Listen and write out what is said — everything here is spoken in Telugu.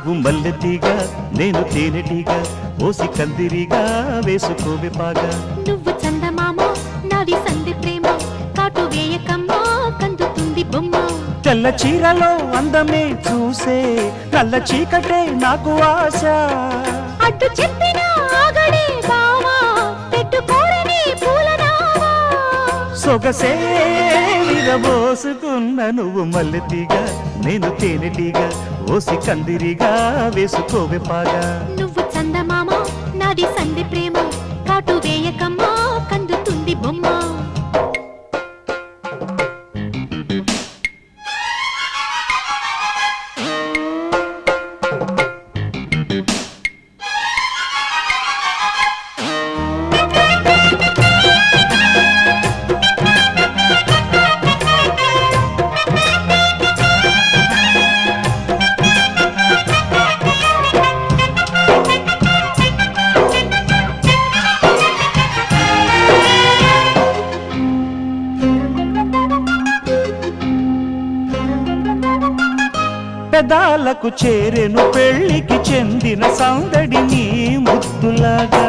నువ్వు మల్లెతీగా నేను తేనెటీగా ఓసి కందిరిగా వేసుకోవే పాగా నువ్వు చందమామ నాది సంధి ప్రేమ కాటు వేయకమ్మా కందుతుంది బొమ్మ తెల్ల చీరలో అందమే చూసే నల్ల చీకటే నాకు ఆశ అడ్డు చెప్పిన ఆగడే బావా పెట్టుకోరని పూలనావా సొగసే విరబోసుకున్న నువ్వు మల్లెతీగా నేను తేనెటీగా ఓసి కందిరిగా వేసుకోవే పాగా నువ్వు చందమామ నాది సంధి ప్రేమ కాటు వేయకమ్మా కందుతుంది బొమ్మ పెదాలకు చేరెను పెళ్లికి చెందిన సందడి నీ ముద్దులాగా